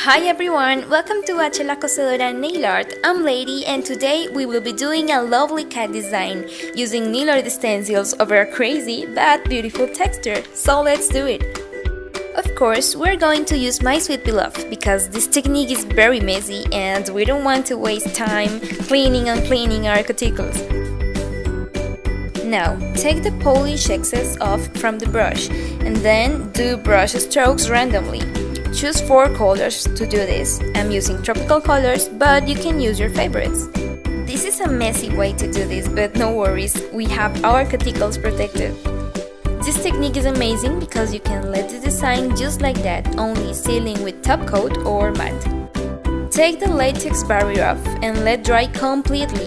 Hi everyone, welcome to la Cosedora nail art. I'm Lady and today we will be doing a lovely cat design using nail art stencils over a crazy but beautiful texture, so let's do it! Of course, we're going to use My Sweet Beloved because this technique is very messy and we don't want to waste time cleaning and cleaning our cuticles. Now, take the polish excess off from the brush and then do brush strokes randomly. Choose 4 colors to do this. I'm using tropical colors, but you can use your favorites. This is a messy way to do this, but no worries, we have our cuticles protected. This technique is amazing because you can let the design just like that, only sealing with top coat or matte. Take the latex barrier off and let dry completely.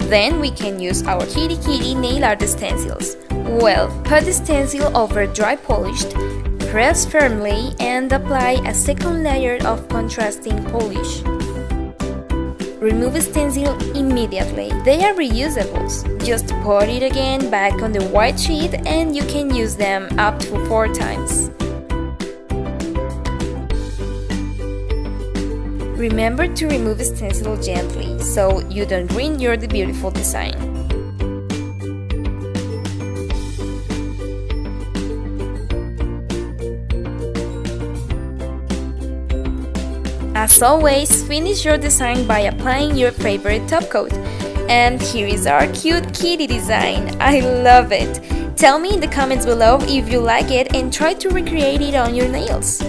Then we can use our kitty nail art stencils. Well, put the stencil over dry polished, press firmly and apply a second layer of contrasting polish. Remove the stencil immediately. They are reusables. Just put it again back on the white sheet and you can use them up to 4 times. Remember to remove the stencil gently so you don't ruin your beautiful design. As always, finish your design by applying your favorite top coat. And here is our cute kitty design. I love it! Tell me in the comments below if you like it and try to recreate it on your nails.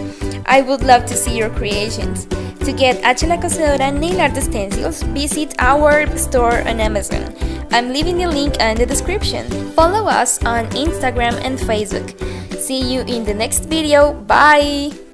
I would love to see your creations. To get la Cosedora nail art stencils, visit our store on Amazon. I'm leaving the link in the description. Follow us on Instagram and Facebook. See you in the next video. Bye!